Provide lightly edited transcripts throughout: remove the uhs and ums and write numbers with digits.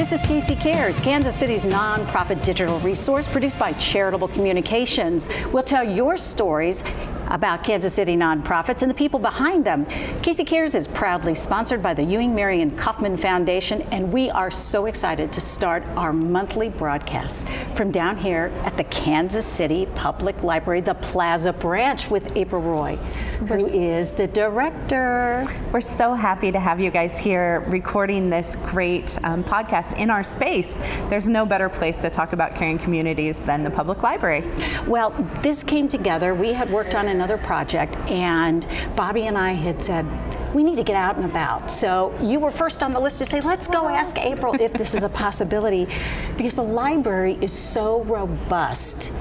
This is Casey Cares, Kansas City's nonprofit digital resource produced by Charitable Communications. We'll tell your stories about Kansas City nonprofits and the people behind them. Casey Cares is proudly sponsored by the Ewing Marion Kauffman Foundation, and we are so excited to start our monthly broadcast from down here at the Kansas City Public Library, the Plaza Branch, with April Roy, who is the director. We're so happy to have you guys here recording this great podcast in our space. There's no better place to talk about caring communities than the public library. Well, this came together. We had worked on another project, and Bobby and I had said, we need to get out and about. So you were first on the list to say, let's go ask April if this is a possibility, because the library is so robust.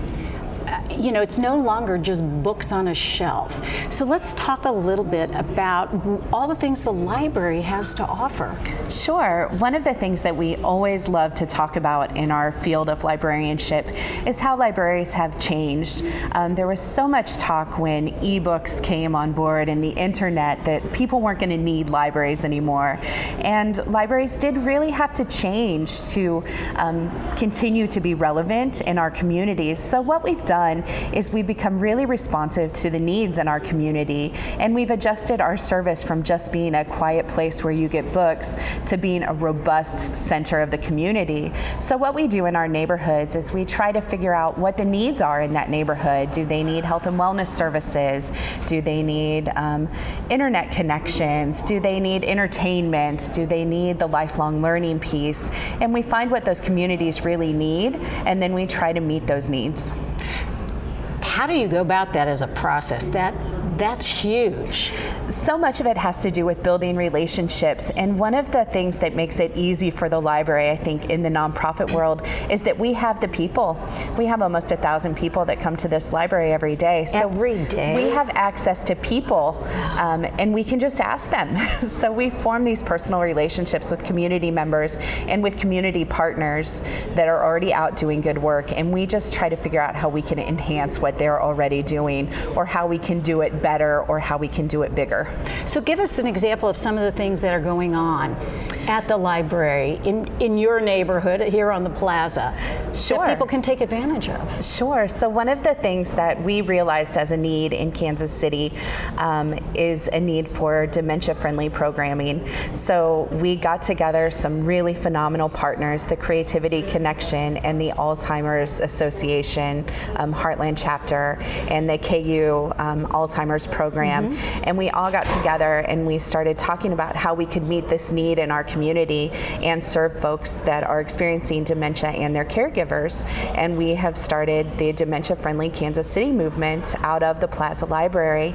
You know, it's no longer just books on a shelf. So let's talk a little bit about all the things the library has to offer. Sure. One of the things that we always love to talk about in our field of librarianship is how libraries have changed. There was so much talk when ebooks came on board and the internet that people weren't going to need libraries anymore. And libraries did really have to change to continue to be relevant in our communities. So what we've done is we've become really responsive to the needs in our community, and we've adjusted our service from just being a quiet place where you get books to being a robust center of the community. So what we do in our neighborhoods is we try to figure out what the needs are in that neighborhood. Do they need health and wellness services? Do they need internet connections? Do they need entertainment? Do they need the lifelong learning piece? And we find what those communities really need, and then we try to meet those needs. How do you go about that as a process? That's huge. So much of it has to do with building relationships, and one of the things that makes it easy for the library, I think, in the nonprofit world is that we have the people. We have almost 1,000 people that come to this library every day. So every day? We have access to people, and we can just ask them. So we form these personal relationships with community members and with community partners that are already out doing good work, and we just try to figure out how we can enhance what they're already doing, or how we can do it better, or how we can do it bigger. So give us an example of some of the things that are going on at the library in your neighborhood here on the plaza. Sure. That people can take advantage of. Sure. So one of the things that we realized as a need in Kansas City is a need for dementia-friendly programming. So we got together some really phenomenal partners, the Creativity Connection and the Alzheimer's Association Heartland chapter and the KU Alzheimer's program. And we all got together and we started talking about how we could meet this need in our community and serve folks that are experiencing dementia and their caregivers. And we have started the Dementia-Friendly Kansas City movement out of the Plaza Library.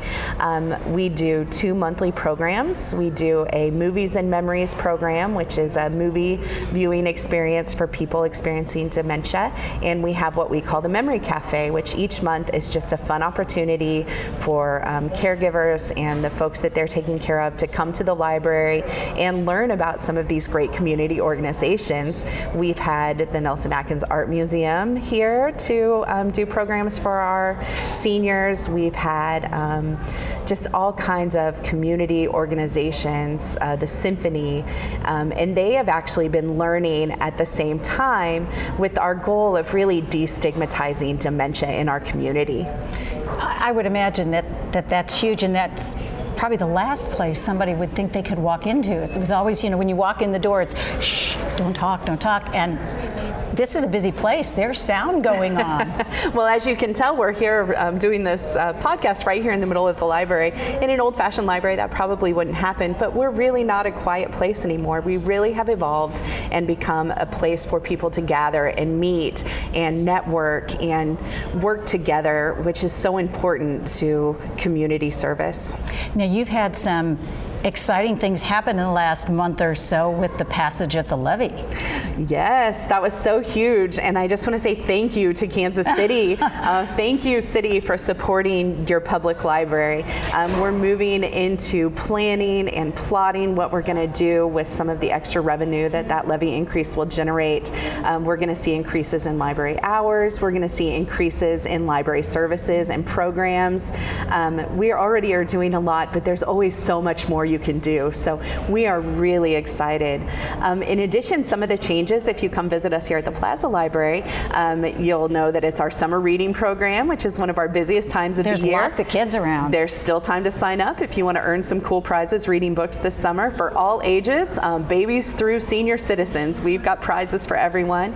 We do 2 monthly programs. We do a Movies and Memories program, which is a movie viewing experience for people experiencing dementia. And we have what we call the Memory Cafe, which each month is just a fun opportunity for caregivers and the folks that they're taking care of to come to the library and learn about some of these great community organizations. We've had the Nelson Atkins Art Museum here to do programs for our seniors. We've had just all kinds of community organizations, the Symphony, and they have actually been learning at the same time with our goal of really destigmatizing dementia in our community. I would imagine that's huge, and that's probably the last place somebody would think they could walk into. It was always, you know, when you walk in the door, it's shh, don't talk, and this is a busy place. There's sound going on. Well, as you can tell, we're here doing this podcast right here in the middle of the library. In an old-fashioned library, that probably wouldn't happen, but we're really not a quiet place anymore. We really have evolved and become a place for people to gather and meet and network and work together, which is so important to community service. Now, you've had some exciting things happen in the last month or so with the passage of the levy. Yes, that was so huge, and I just want to say thank you to Kansas City. Thank you, City, for supporting your public library. We're moving into planning and plotting what we're going to do with some of the extra revenue that levy increase will generate. We're going to see increases in library hours. We're going to see increases in library services and programs. We already are doing a lot, but there's always so much more you can do. So we are really excited. In addition, some of the changes, if you come visit us here at the Plaza Library, you'll know that it's our summer reading program, which is one of our busiest times of the year. There's lots of kids around. There's still time to sign up if you want to earn some cool prizes reading books this summer for all ages, babies through senior citizens. We've got prizes for everyone.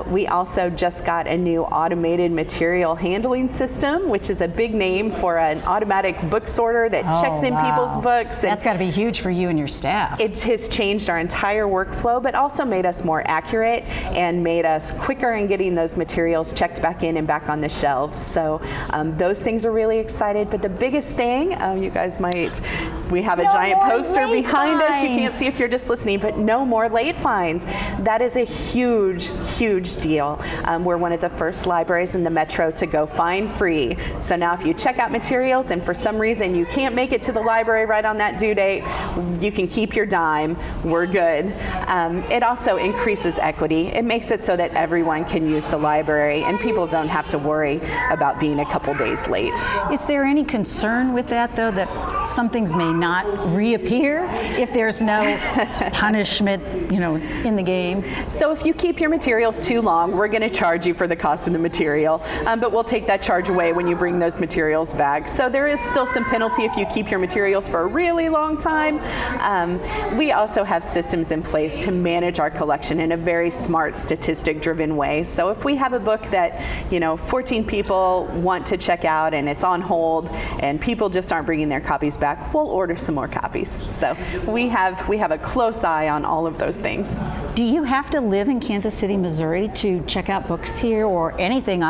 We also just got a new automated material handling system, which is a big name for an automatic book sorter that checks in people's books. That's got to be huge for you and your staff. It has changed our entire workflow, but also made us more accurate and made us quicker in getting those materials checked back in and back on the shelves. So those things are really excited. But the biggest thing, you guys might, we have a giant poster behind us. You can't see if you're just listening, but no more late fines. That is a huge, huge deal. We're one of the first libraries in the metro to go fine free. So now if you check out materials and for some reason you can't make it to the library right on that due date, you can keep your dime. We're good. It also increases equity. It makes it so that everyone can use the library and people don't have to worry about being a couple days late. Is there any concern with that, though, that some things may not reappear if there's no punishment, in the game? So if you keep your materials too long, we're going to charge you for the cost of the material, but we'll take that charge away when you bring those materials back. So there is still some penalty if you keep your materials for a really long time. We also have systems in place to manage our collection in a very smart, statistic-driven way. So if we have a book that 14 people want to check out and it's on hold and people just aren't bringing their copies back, we'll order some more copies. So we have a close eye on all of those things. Do you have to live in Kansas City, Missouri to check out books here, or anything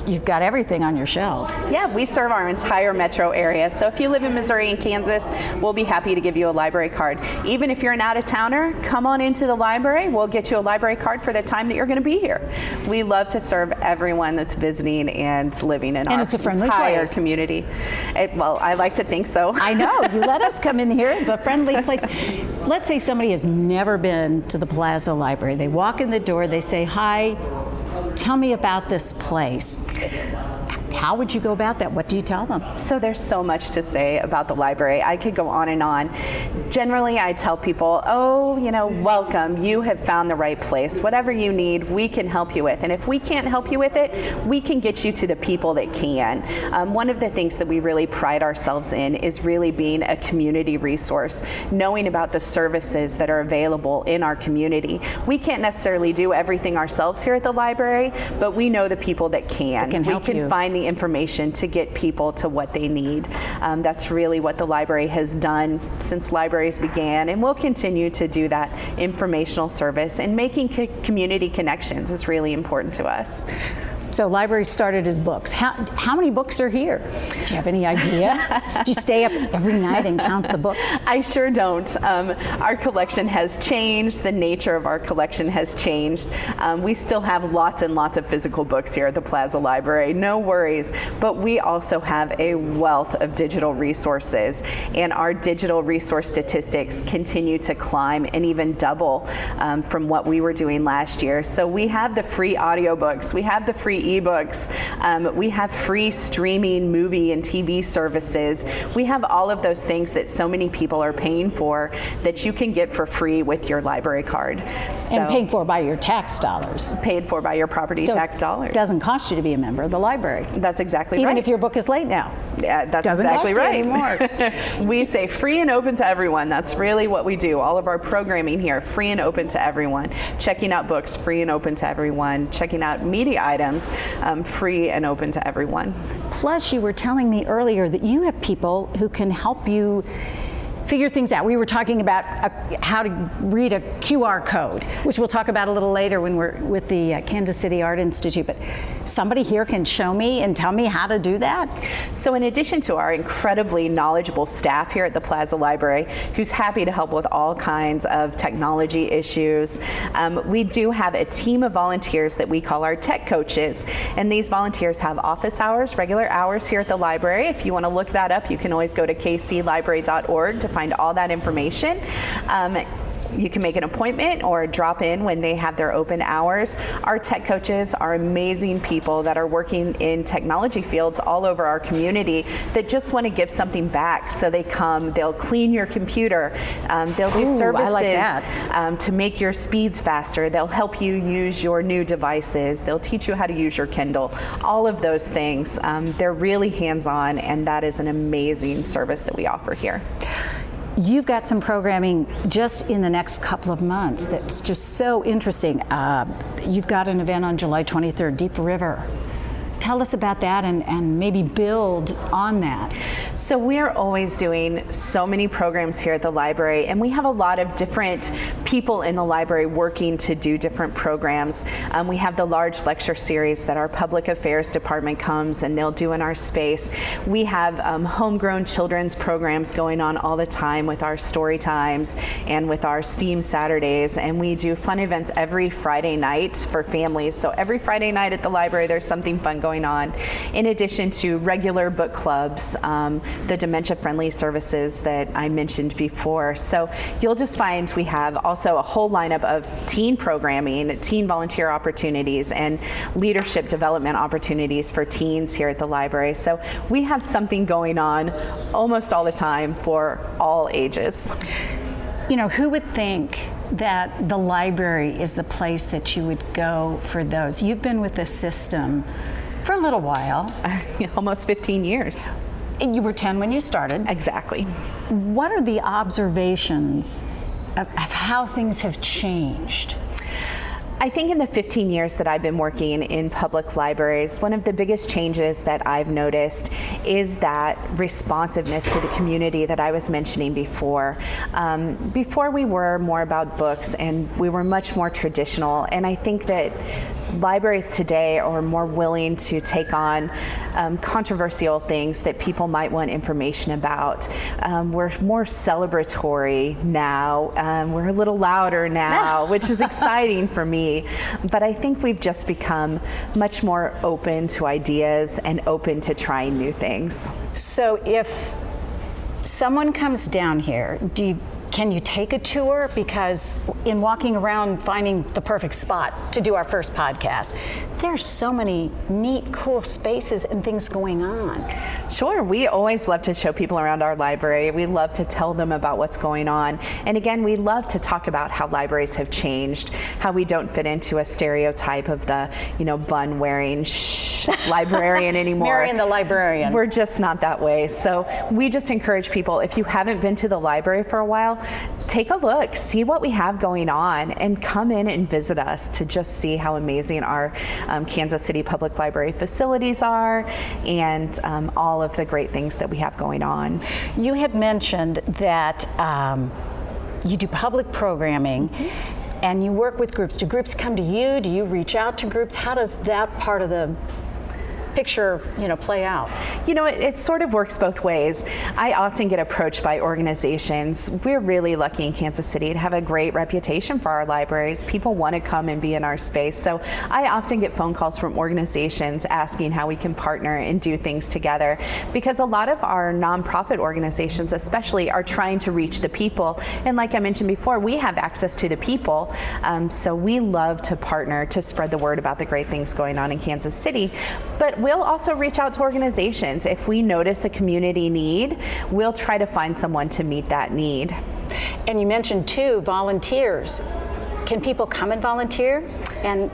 you've got everything on your shelves? Yeah, we serve our entire metro area. So if you live in Missouri and Kansas, we'll be happy to give you a library card. Even if you're an out-of-towner, come on into the library. We'll get you a library card for the time that you're going to be here. We love to serve everyone that's visiting and living in our entire community. Well, I like to think so. I know. You let us come in here. It's a friendly place. Let's say somebody has never been to the Plaza Library. They walk in the door, they say, "Hi, tell me about this place." How would you go about that? What do you tell them? So there's so much to say about the library. I could go on and on. Generally, I tell people, welcome. You have found the right place. Whatever you need, we can help you with. And if we can't help you with it, we can get you to the people that can. One of the things that we really pride ourselves in is really being a community resource, knowing about the services that are available in our community. We can't necessarily do everything ourselves here at the library, but we know the people that can. We can find the information to get people to what they need. That's really what the library has done since libraries began, and we'll continue to do that informational service, and making community connections is really important to us. So libraries started as books. How many books are here? Do you have any idea? Do you stay up every night and count the books? I sure don't. Our collection has changed. The nature of our collection has changed. We still have lots and lots of physical books here at the Plaza Library, no worries. But we also have a wealth of digital resources, and our digital resource statistics continue to climb and even double from what we were doing last year. So we have the free audiobooks, we have the free ebooks, we have free streaming movie and TV services. We have all of those things that so many people are paying for that you can get for free with your library card. And paid for by your tax dollars. Paid for by your property tax dollars. It doesn't cost you to be a member of the library. That's exactly right. Even if your book is late now. Yeah, that's exactly right. Anymore. We say free and open to everyone. That's really what we do. All of our programming here, free and open to everyone. Checking out books, free and open to everyone. Checking out media items, free and open to everyone. Plus, you were telling me earlier that you have people who can help you figure things out. We were talking about how to read a QR code, which we'll talk about a little later when we're with the Kansas City Art Institute, but somebody here can show me and tell me how to do that? So in addition to our incredibly knowledgeable staff here at the Plaza Library, who's happy to help with all kinds of technology issues, we do have a team of volunteers that we call our tech coaches, and these volunteers have office hours, regular hours here at the library. If you want to look that up, you can always go to kclibrary.org to find all that information. you can make an appointment or drop in when they have their open hours. Our tech coaches are amazing people that are working in technology fields all over our community that just want to give something back. So they come, they'll clean your computer, they'll do services I like that. To make your speeds faster. They'll help you use your new devices. They'll teach you how to use your Kindle. All of those things. They're really hands-on, and that is an amazing service that we offer here. You've got some programming just in the next couple of months that's just so interesting. You've got an event on July 23rd, Deep River. Tell us about that and maybe build on that. So we're always doing so many programs here at the library, and we have a lot of different people in the library working to do different programs. We have the large lecture series that our public affairs department comes and they'll do in our space. We have homegrown children's programs going on all the time with our story times and with our STEAM Saturdays, and we do fun events every Friday night for families. So every Friday night at the library there's something fun going on, in addition to regular book clubs, the dementia-friendly services that I mentioned before. So you'll just find we have also a whole lineup of teen programming, teen volunteer opportunities, and leadership development opportunities for teens here at the library. So we have something going on almost all the time for all ages. You know, who would think that the library is the place that you would go for those? You've been with the system for a little while. Almost 15 years. And you were 10 when you started. Exactly. What are the observations of how things have changed? I think in the 15 years that I've been working in public libraries, one of the biggest changes that I've noticed is that responsiveness to the community that I was mentioning before. Before we were more about books and we were much more traditional, and I think that libraries today are more willing to take on controversial things that people might want information about. We're more celebratory now. We're a little louder now, which is exciting for me. But I think we've just become much more open to ideas and open to trying new things. So if someone comes down here, can you take a tour? Because in walking around finding the perfect spot to do our first podcast, there's so many neat, cool spaces and things going on. Sure, we always love to show people around our library. We love to tell them about what's going on. And again, we love to talk about how libraries have changed, how we don't fit into a stereotype of the, bun-wearing librarian anymore. Marion the librarian. We're just not that way. So we just encourage people, if you haven't been to the library for a while, take a look, see what we have going on, and come in and visit us to just see how amazing our Kansas City Public Library facilities are, and all of the great things that we have going on. You had mentioned that you do public programming, and you work with groups. Do groups come to you? Do you reach out to groups? How does that part of the picture, play out? It sort of works both ways. I often get approached by organizations. We're really lucky in Kansas City to have a great reputation for our libraries. People want to come and be in our space. So I often get phone calls from organizations asking how we can partner and do things together, because a lot of our nonprofit organizations especially are trying to reach the people. And like I mentioned before, we have access to the people. So we love to partner to spread the word about the great things going on in Kansas City. But we'll also reach out to organizations. If we notice a community need, we'll try to find someone to meet that need. And you mentioned too, volunteers. Can people come and volunteer? And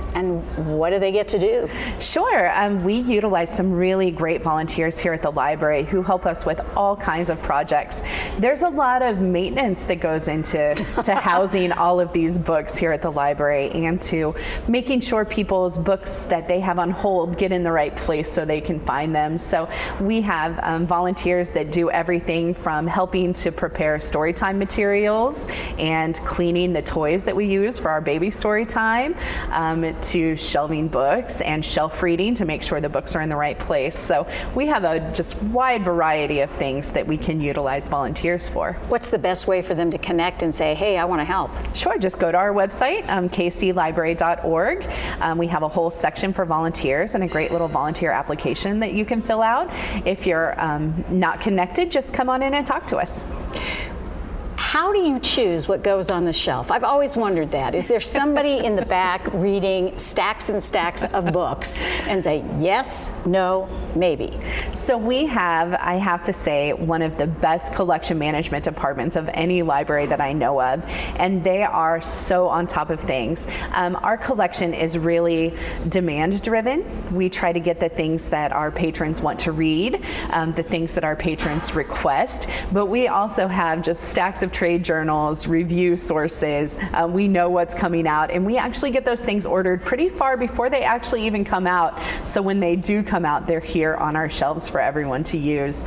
what do they get to do? Sure. We utilize some really great volunteers here at the library who help us with all kinds of projects. There's a lot of maintenance that goes into housing all of these books here at the library, and to making sure people's books that they have on hold get in the right place so they can find them. So we have volunteers that do everything from helping to prepare storytime materials and cleaning the toys that we use for our baby story time, to shelving books and shelf reading to make sure the books are in the right place. So we have a just wide variety of things that we can utilize volunteers for. What's the best way for them to connect and say, hey, I want to help? Sure, just go to our website, kclibrary.org. We have a whole section for volunteers and a great little volunteer application that you can fill out. If you're not connected, just come on in and talk to us. How do you choose what goes on the shelf? I've always wondered that. Is there somebody in the back reading stacks and stacks of books and say, yes, no, maybe? So we have, I have to say, one of the best collection management departments of any library that I know of, and they are so on top of things. Our collection is really demand driven. We try to get the things that our patrons want to read, the things that our patrons request, but we also have just stacks of trade journals, review sources. We know what's coming out, and we actually get those things ordered pretty far before they actually even come out. So when they do come out, they're here on our shelves for everyone to use.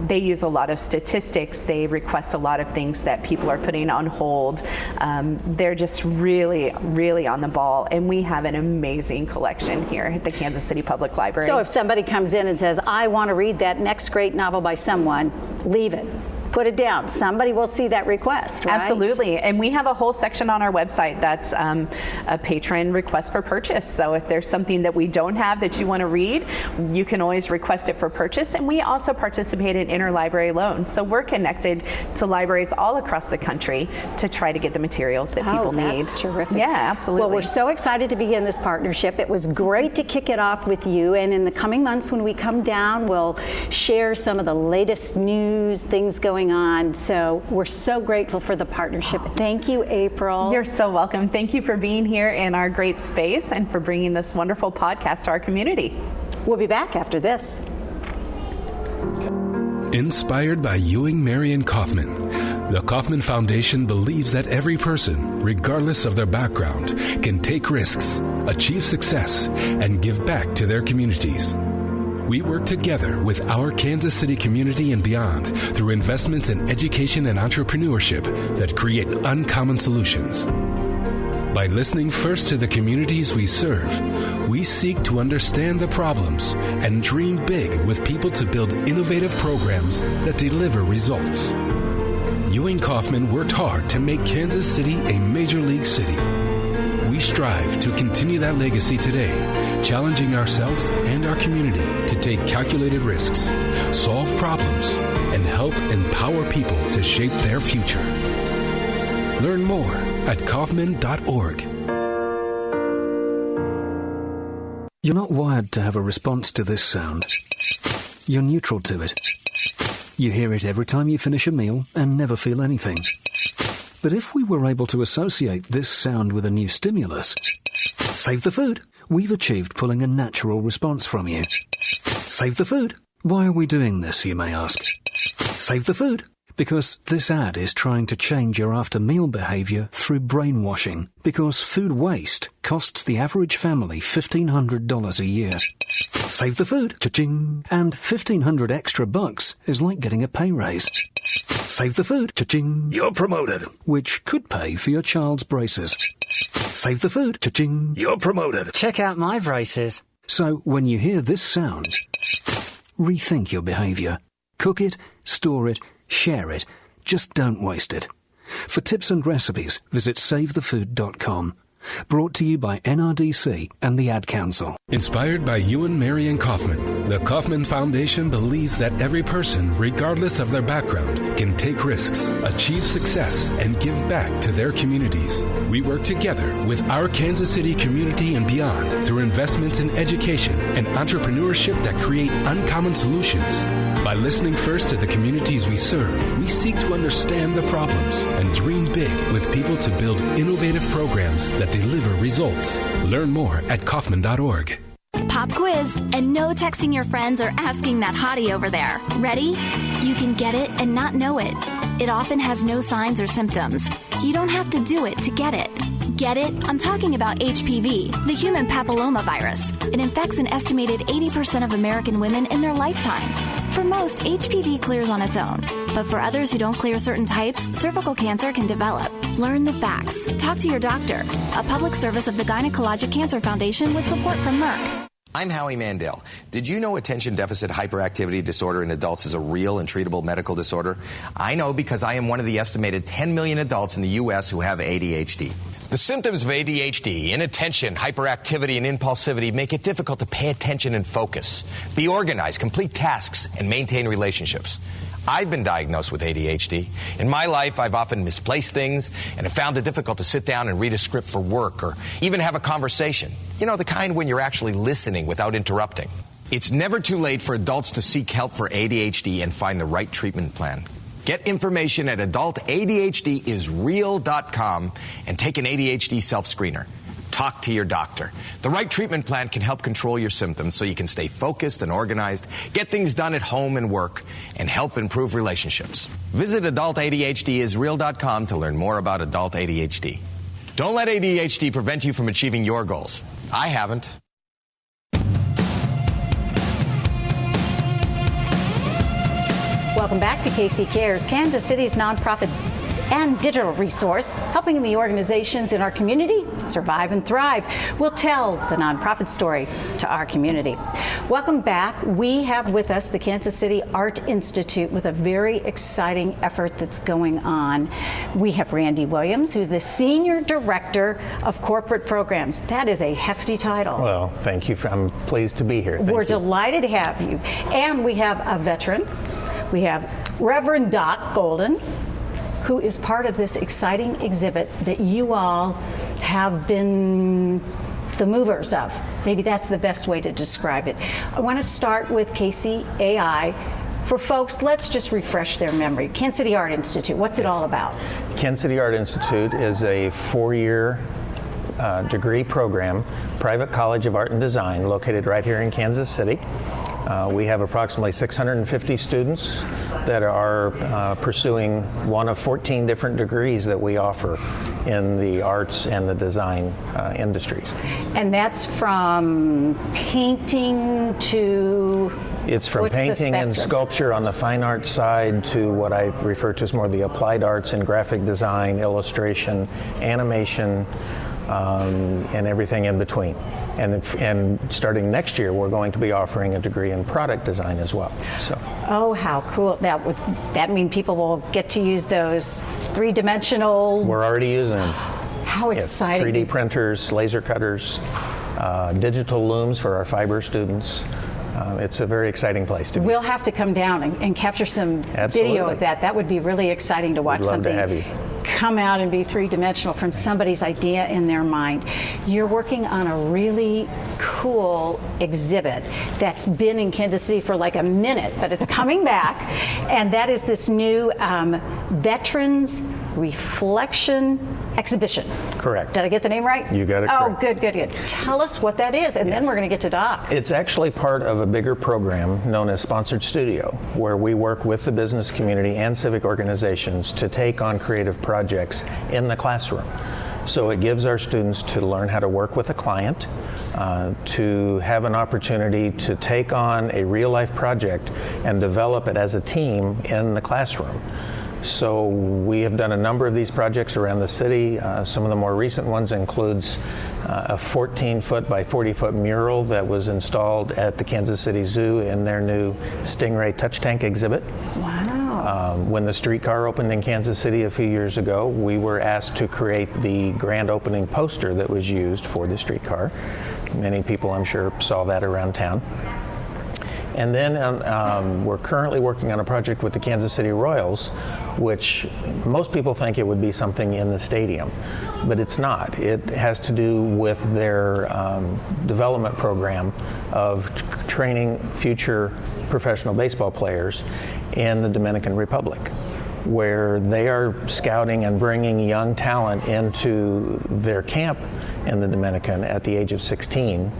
They use a lot of statistics. They request a lot of things that people are putting on hold. They're just really, really on the ball, and we have an amazing collection here at the Kansas City Public Library. So if somebody comes in and says, I want to read that next great novel by someone, leave it. Put it down. Somebody will see that request, right? Absolutely. And we have a whole section on our website that's a patron request for purchase. So if there's something that we don't have that you want to read, you can always request it for purchase. And we also participate in interlibrary loans. So we're connected to libraries all across the country to try to get the materials that people need. That's terrific. Yeah, absolutely. Well, we're so excited to begin this partnership. It was great to kick it off with you. And in the coming months, when we come down, we'll share some of the latest news, things going on. So we're so grateful for the partnership. Thank you, April. You're so welcome. Thank you for being here in our great space and for bringing this wonderful podcast to our community. We'll be back after this. Inspired by Ewing, Marion Kaufman, the Kaufman Foundation believes that every person, regardless of their background, can take risks, achieve success, and give back to their communities. We work together with our Kansas City community and beyond through investments in education and entrepreneurship that create uncommon solutions. By listening first to the communities we serve, we seek to understand the problems and dream big with people to build innovative programs that deliver results. Ewing Kaufman worked hard to make Kansas City a major league city. We strive to continue that legacy today, challenging ourselves and our community to take calculated risks, solve problems, and help empower people to shape their future. Learn more at Kaufman.org. You're not wired to have a response to this sound. You're neutral to it. You hear it every time you finish a meal and never feel anything. But if we were able to associate this sound with a new stimulus, save the food, we've achieved pulling a natural response from you. Save the food. Why are we doing this, you may ask? Save the food. Because this ad is trying to change your after-meal behavior through brainwashing. Because food waste costs the average family $1,500 a year. Save the food. Cha-ching. And $1,500 extra bucks is like getting a pay raise. Save the food. Cha-ching. You're promoted. Which could pay for your child's braces. Save the food. Cha-ching. You're promoted. Check out my braces. So when you hear this sound, rethink your behavior. Cook it, store it, share it. Just don't waste it. For tips and recipes, visit SaveTheFood.com. Brought to you by NRDC and the Ad Council. Inspired by Ewing, Marion Kaufman, the Kaufman Foundation believes that every person, regardless of their background, can take risks, achieve success, and give back to their communities. We work together with our Kansas City community and beyond through investments in education and entrepreneurship that create uncommon solutions. By listening first to the communities we serve, we seek to understand the problems and dream big with people to build innovative programs that deliver results. Learn more at Kaufman.org. Pop quiz, and no texting your friends or asking that hottie over there. Ready? You can get it and not know it. It often has no signs or symptoms. You don't have to do it to get it. Get it? I'm talking about HPV, the human papillomavirus. It infects an estimated 80% of American women in their lifetime. For most, HPV clears on its own. But for others who don't clear certain types, cervical cancer can develop. Learn the facts. Talk to your doctor. A public service of the Gynecologic Cancer Foundation with support from Merck. I'm Howie Mandel. Did you know attention deficit hyperactivity disorder in adults is a real and treatable medical disorder? I know because I am one of the estimated 10 million adults in the U.S. who have ADHD. The symptoms of ADHD, inattention, hyperactivity, and impulsivity make it difficult to pay attention and focus, be organized, complete tasks, and maintain relationships. I've been diagnosed with ADHD. In my life, I've often misplaced things and have found it difficult to sit down and read a script for work or even have a conversation. You know, the kind when you're actually listening without interrupting. It's never too late for adults to seek help for ADHD and find the right treatment plan. Get information at adultadhdisreal.com and take an ADHD self-screener. Talk to your doctor. The right treatment plan can help control your symptoms so you can stay focused and organized, get things done at home and work, and help improve relationships. Visit adultadhdisreal.com to learn more about adult ADHD. Don't let ADHD prevent you from achieving your goals. I haven't. Welcome back to KC Cares, Kansas City's nonprofit and digital resource, helping the organizations in our community survive and thrive. We'll tell the nonprofit story to our community. Welcome back. We have with us the Kansas City Art Institute with a very exciting effort that's going on. We have Randy Williams, who's the Senior Director of Corporate Programs. That is a hefty title. Well, thank you. I'm pleased to be here. We're delighted to have you. And we have a veteran. We have Reverend Doc Golden, who is part of this exciting exhibit that you all have been the movers of. Maybe that's the best way to describe it. I want to start with KCAI. For folks, let's just refresh their memory. Kansas City Art Institute, what's it all about? Kansas City Art Institute is a 4-year degree program, private college of art and design located right here in Kansas City. We have approximately 650 students that are pursuing one of 14 different degrees that we offer in the arts and the design industries. And that's from painting to... It's from painting and sculpture on the fine arts side to what I refer to as more the applied arts and graphic design, illustration, animation, and everything in between. And starting next year, we're going to be offering a degree in product design as well. So. Oh, how cool. Now, would that mean people will get to use those three-dimensional... We're already using them. How exciting. 3D printers, laser cutters, digital looms for our fiber students. It's a very exciting place to be. We'll have to come down and capture some video of that. That would be really exciting to watch. We'd love something to have you come out and be three-dimensional from somebody's idea in their mind. You're working on a really cool exhibit that's been in Kansas City for like a minute, but it's coming back, and that is this new Veterans Reflection Exhibition. Correct. Did I get the name right? You got it correct. Oh, good. Tell us what that is, and then we're going to get to Doc. It's actually part of a bigger program known as Sponsored Studio, where we work with the business community and civic organizations to take on creative projects in the classroom. So it gives our students to learn how to work with a client, to have an opportunity to take on a real-life project and develop it as a team in the classroom. So we have done a number of these projects around the city. Some of the more recent ones includes a 14-foot by 40-foot mural that was installed at the Kansas City Zoo in their new Stingray Touch Tank exhibit. Wow. When the streetcar opened in Kansas City a few years ago, we were asked to create the grand opening poster that was used for the streetcar. Many people, I'm sure, saw that around town. And then we're currently working on a project with the Kansas City Royals, which most people think it would be something in the stadium, but it's not. It has to do with their development program of training future professional baseball players in the Dominican Republic, where they are scouting and bringing young talent into their camp in the Dominican at the age of 16.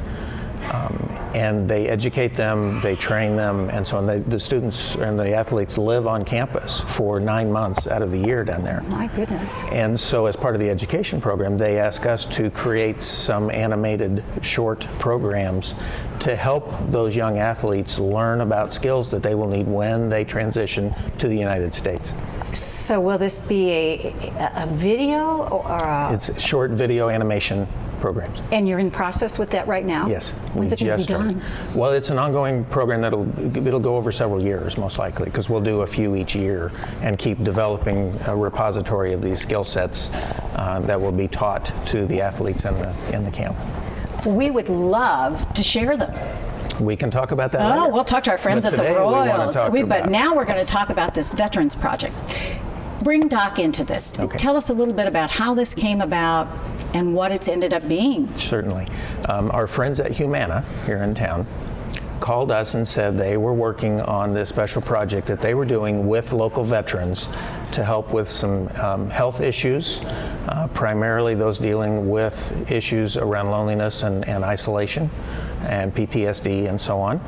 And they educate them, they train them, and so on. The students and the athletes live on campus for 9 months out of the year down there. My goodness. And so as part of the education program, they ask us to create some animated short programs to help those young athletes learn about skills that they will need when they transition to the United States. So will this be a video or It's short video animation programs. And you're in process with that right now? Yes. When's it going to be done? Well, it's an ongoing program it'll go over several years, most likely, because we'll do a few each year and keep developing a repository of these skill sets that will be taught to the athletes in the camp. We would love to share them. We can talk about that Oh, later. we'll talk to our friends But at the today we wanna Royals. talk But about- now we're going to talk about this Veterans Project. Bring Doc into this. Okay. Tell us a little bit about how this came about and what it's ended up being. Certainly. Our friends at Humana here in town called us and said they were working on this special project that they were doing with local veterans to help with some health issues, primarily those dealing with issues around loneliness and isolation and PTSD and so on.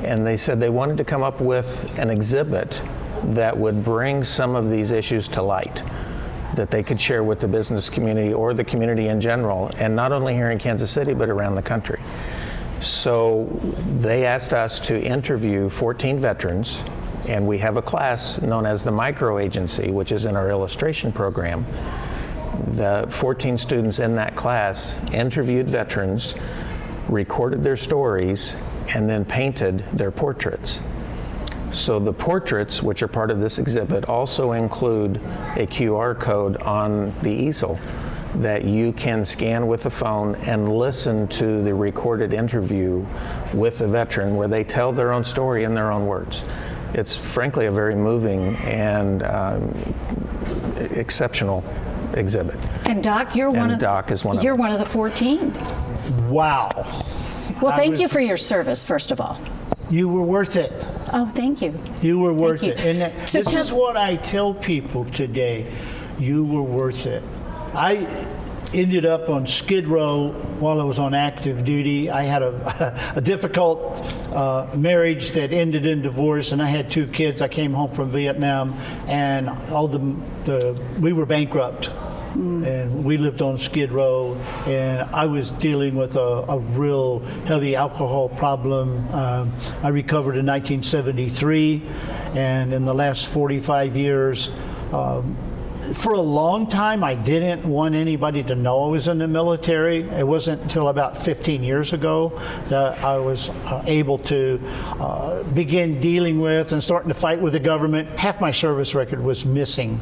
And they said they wanted to come up with an exhibit that would bring some of these issues to light, that they could share with the business community or the community in general, and not only here in Kansas City, but around the country. So they asked us to interview 14 veterans, and we have a class known as the Micro Agency, which is in our illustration program. The 14 students in that class interviewed veterans, recorded their stories, and then painted their portraits. So the portraits, which are part of this exhibit, also include a QR code on the easel that you can scan with a phone and listen to the recorded interview with the veteran where they tell their own story in their own words. It's frankly a very moving and exceptional exhibit. And Doc, you're one of the 14. Wow. Well, thank you for your service, first of all. You were worth it. Oh, thank you. You were worth Thank it. you. And this is what I tell people today. You were worth it. I ended up on Skid Row while I was on active duty. I had a difficult marriage that ended in divorce, and I had 2 kids. I came home from Vietnam, and we were bankrupt. And we lived on Skid Row, and I was dealing with a real heavy alcohol problem. I recovered in 1973, and in the last 45 years, for a long time, I didn't want anybody to know I was in the military. It wasn't until about 15 years ago that I was able to begin dealing with and starting to fight with the government. Half my service record was missing,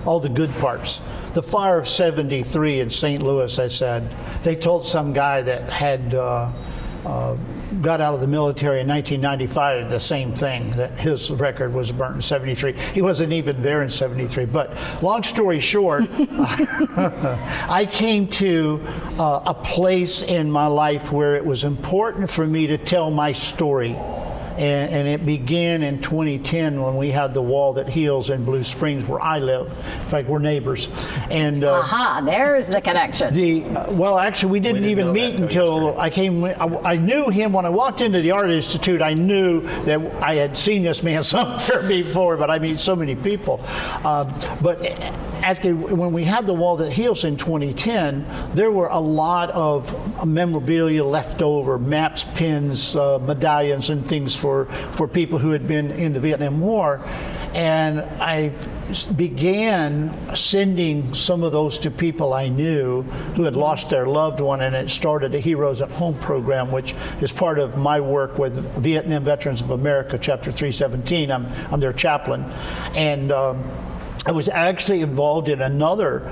all the good parts. The fire of 73 in St. Louis, I said, they told some guy that had got out of the military in 1995 the same thing, that his record was burnt in 73. He wasn't even there in 73. But long story short, I came to a place in my life where it was important for me to tell my story. And it began in 2010 when we had the wall that heals in Blue Springs, where I live. In fact, we're neighbors. And there's the connection. Well, actually, we didn't even meet until I came. I knew him when I walked into the Art Institute. I knew that I had seen this man somewhere before, but I meet so many people. But when we had the wall that heals in 2010, there were a lot of memorabilia left over, maps, pins, medallions, and things for people who had been in the Vietnam War. And I began sending some of those to people I knew who had lost their loved one, and it started a Heroes at Home program, which is part of my work with Vietnam Veterans of America, Chapter 317. I'm their chaplain. And I was actually involved in another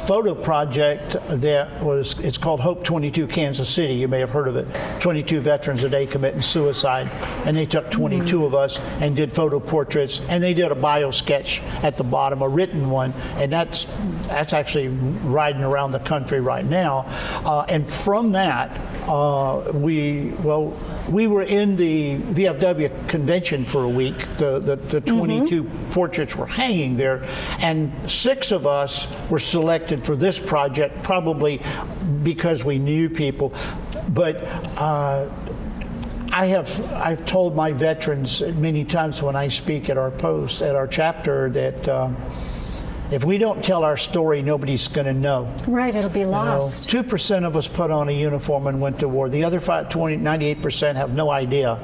photo project it's called Hope 22 Kansas City. You may have heard of it. 22 veterans a day committing suicide. And they took 22 of us and did photo portraits, and they did a bio sketch at the bottom, a written one, and that's actually riding around the country right now. And from that, we were in the VFW convention for a week. The 22 portraits were hanging there, and 6 of us were selected for this project, probably because we knew people. But I've told my veterans many times when I speak at our post, at our chapter, that if we don't tell our story, nobody's going to know. Right, it'll be lost. 2% of us put on a uniform and went to war. The other 98% have no idea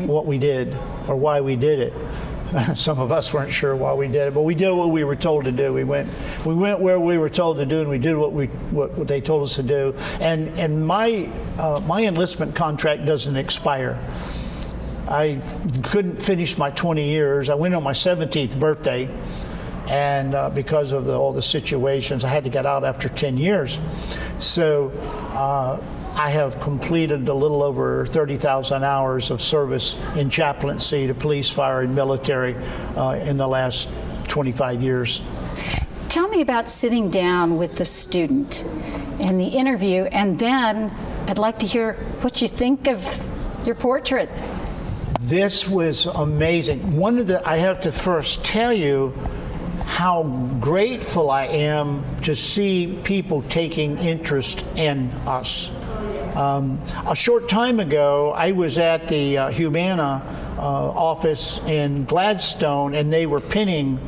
what we did or why we did it. Some of us weren't sure why we did it, but we did what we were told to do. We went where we were told to do, and we did what they told us to do. And my enlistment contract doesn't expire. I couldn't finish my 20 years. I went on my 17th birthday, and because of all the situations, I had to get out after 10 years. So I have completed a little over 30,000 hours of service in chaplaincy to police, fire, and military in the last 25 years. Tell me about sitting down with the student and the interview, and then I'd like to hear what you think of your portrait. This was amazing. I have to first tell you how grateful I am to see people taking interest in us. A short time ago, I was at the Humana office in Gladstone, and they were pinning.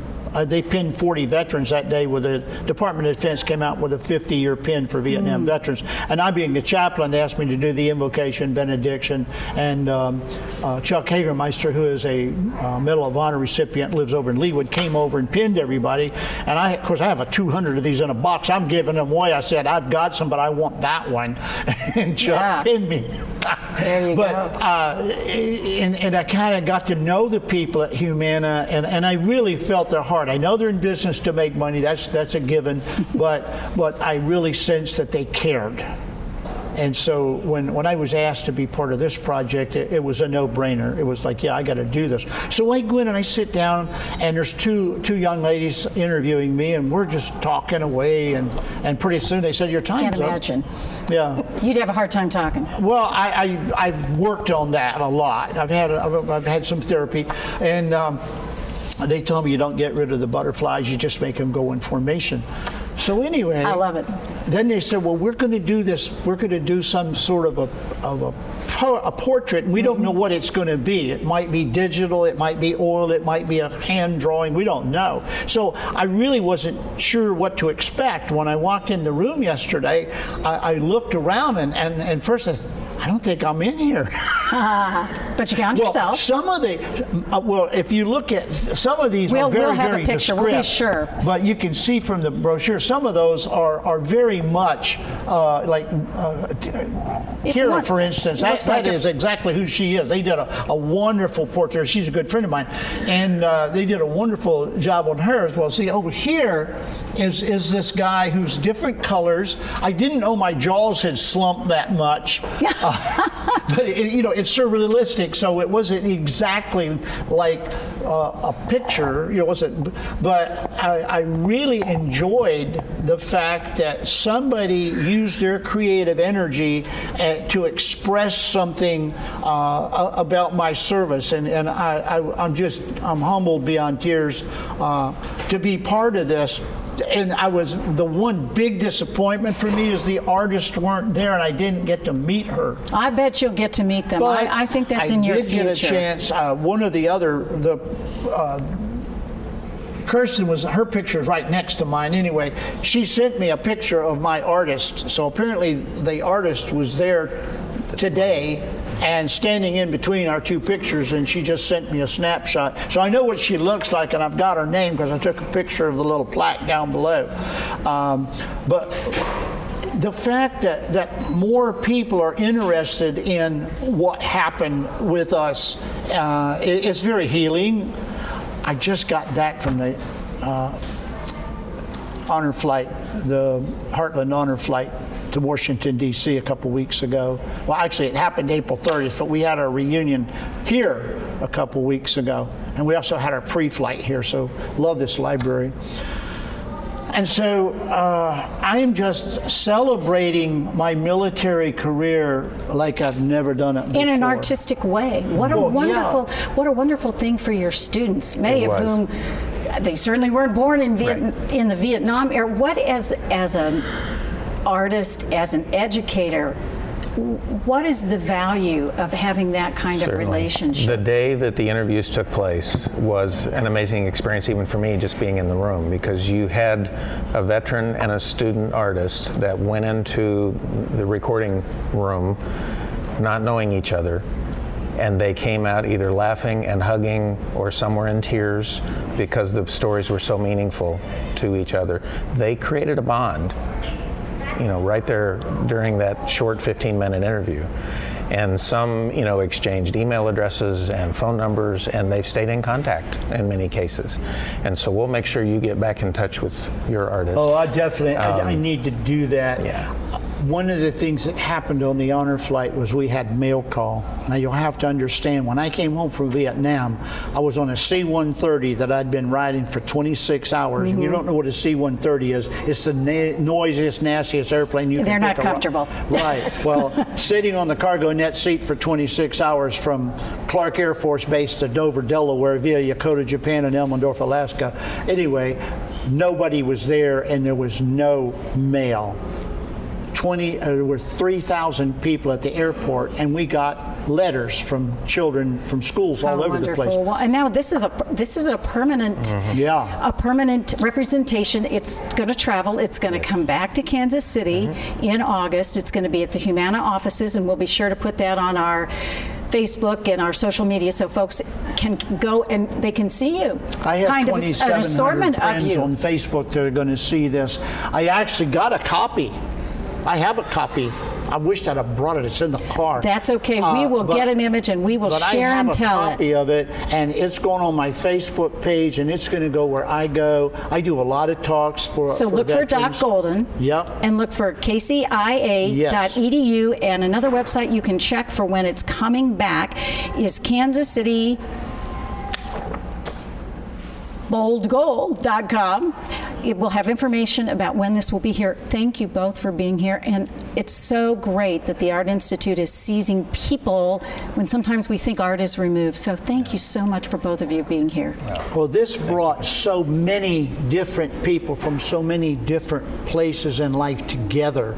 They pinned 40 veterans that day. With the Department of Defense came out with a 50-year pin for Vietnam veterans. And I, being the chaplain, they asked me to do the invocation, benediction, and Chuck Hagermeister, who is a Medal of Honor recipient, lives over in Leawood, came over and pinned everybody. And of course, I have 200 of these in a box. I'm giving them away. I said, I've got some, but I want that one. And Chuck pinned me. There you go. And I kind of got to know the people at Humana, and I really felt their heart. I know they're in business to make money. That's a given. but I really sensed that they cared. And so when I was asked to be part of this project, it was a no-brainer. It was like, yeah, I got to do this. So I go in and I sit down, and there's two young ladies interviewing me, and we're just talking away, and pretty soon they said, your time's up. Can't imagine. Yeah. You'd have a hard time talking. Well, I've worked on that a lot. I've had some therapy, and they told me you don't get rid of the butterflies, you just make them go in formation. So anyway, I love it. Then they said, well, we're going to do this. We're going to do some sort of a portrait, and we don't know what it's going to be. It might be digital, it might be oil, it might be a hand drawing. We don't know. So I really wasn't sure what to expect. When I walked in the room yesterday, I looked around, and first I said, I don't think I'm in here. But you found yourself. Some of the, if you look at some of these, are very, we'll have very a picture. descriptive, we'll be sure. But you can see from the brochure, some of those are very much like Kira, for instance. That is exactly who she is. They did a wonderful portrait. She's a good friend of mine, and they did a wonderful job on her as well. See, over here is this guy who's different colors. I didn't know my jaws had slumped that much. But it's surrealistic, so it wasn't exactly like a picture, wasn't. But I really enjoyed the fact that somebody used their creative energy to express something about my service, and I'm humbled beyond tears to be part of this. And the one big disappointment for me is the artists weren't there, and I didn't get to meet her. I bet you'll get to meet them. But I think that's in your future. I did get a chance. One of the other, Kirsten her picture is right next to mine anyway. She sent me a picture of my artist. So apparently the artist was there today and standing in between our two pictures, and she just sent me a snapshot. So I know what she looks like, and I've got her name because I took a picture of the little plaque down below. But the fact that more people are interested in what happened with us, it's very healing. I just got back from the honor flight, the Heartland honor flight to Washington, D.C. a couple weeks ago. Well, actually, it happened April 30th, but we had our reunion here a couple weeks ago. And we also had our pre-flight here, so love this library. And so I am just celebrating my military career like I've never done it before. In an artistic way. What a wonderful thing for your students, many of whom they certainly weren't born in in the Vietnam era. What, as an artist, as an educator, what is the value of having that kind of relationship? The day that the interviews took place was an amazing experience, even for me, just being in the room, because you had a veteran and a student artist that went into the recording room not knowing each other, and they came out either laughing and hugging or some were in tears because the stories were so meaningful to each other. They created a bond, right there during that short 15-minute interview. And some, exchanged email addresses and phone numbers, and they've stayed in contact in many cases. And so we'll make sure you get back in touch with your artist. Oh, I definitely, I need to do that. Yeah. one of the things that happened on the honor flight was we had mail call. Now you'll have to understand, when I came home from Vietnam, I was on a C-130 that I'd been riding for 26 hours. If you don't know what a C-130 is, it's the noisiest, nastiest airplane you can They're not pick comfortable. Right. Well, sitting on the cargo net seat for 26 hours from Clark Air Force Base to Dover, Delaware, via Yokota, Japan, and Elmendorf, Alaska. Anyway, nobody was there, and there was no mail. There were 3,000 people at the airport, and we got letters from children from schools all over the place. Well, and now this is a permanent, a permanent representation. It's going to travel. It's going to come back to Kansas City in August. It's going to be at the Humana offices, and we'll be sure to put that on our Facebook and our social media so folks can go and they can see you. I have kind of an assortment friends of you on Facebook that are going to see this. I actually got a copy. I have a copy. I wish I'd have brought it. It's in the car. That's okay. We will get an image and we will share and tell it. I have a copy of it, and it's going on my Facebook page, and it's going to go where I go. I do a lot of talks for So look for Doc Golden. Yep. And look for kcia.edu, and another website you can check for when it's coming back is Kansas City boldgoal.com. It will have information about when this will be here. Thank you both for being here. And it's so great that the Art Institute is seizing people when sometimes we think art is removed. So thank you so much for both of you being here. Well, this brought so many different people from so many different places in life together.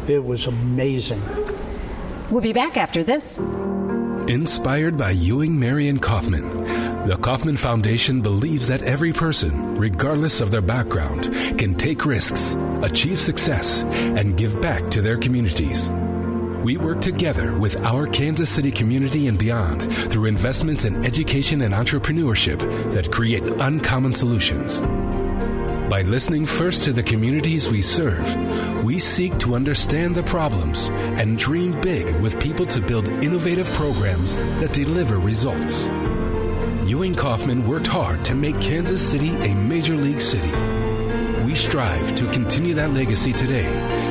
It was amazing. We'll be back after this. Inspired by Ewing Marion Kaufman, the Kaufman Foundation believes that every person, regardless of their background, can take risks, achieve success, and give back to their communities. We work together with our Kansas City community and beyond through investments in education and entrepreneurship that create uncommon solutions. By listening first to the communities we serve, we seek to understand the problems and dream big with people to build innovative programs that deliver results. Ewing Kaufman worked hard to make Kansas City a major league city. We strive to continue that legacy today,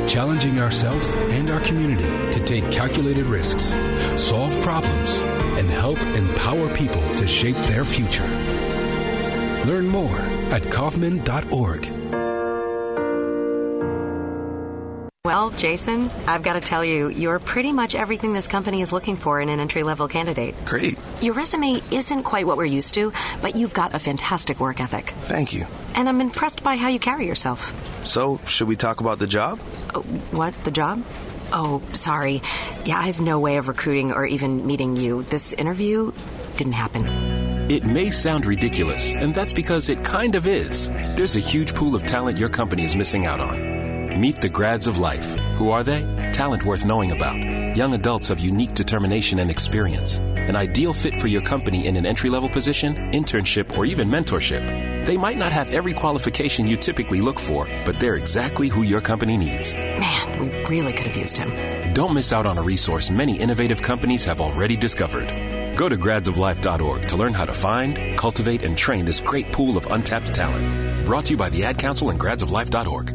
challenging ourselves and our community to take calculated risks, solve problems, and help empower people to shape their future. Learn more at Kaufman.org. Well, Jason, I've got to tell you, you're pretty much everything this company is looking for in an entry-level candidate. Great. Your resume isn't quite what we're used to, but you've got a fantastic work ethic. Thank you. And I'm impressed by how you carry yourself. So, should we talk about the job? What? The job? Oh, sorry. Yeah, I have no way of recruiting or even meeting you. This interview didn't happen. It may sound ridiculous, and that's because it kind of is. There's a huge pool of talent your company is missing out on. Meet the grads of life. Who are they? Talent worth knowing about. Young adults of unique determination and experience. An ideal fit for your company in an entry-level position, internship, or even mentorship. They might not have every qualification you typically look for, but they're exactly who your company needs. Man, we really could have used him. Don't miss out on a resource many innovative companies have already discovered. Go to gradsoflife.org to learn how to find, cultivate, and train this great pool of untapped talent. Brought to you by the Ad Council and gradsoflife.org.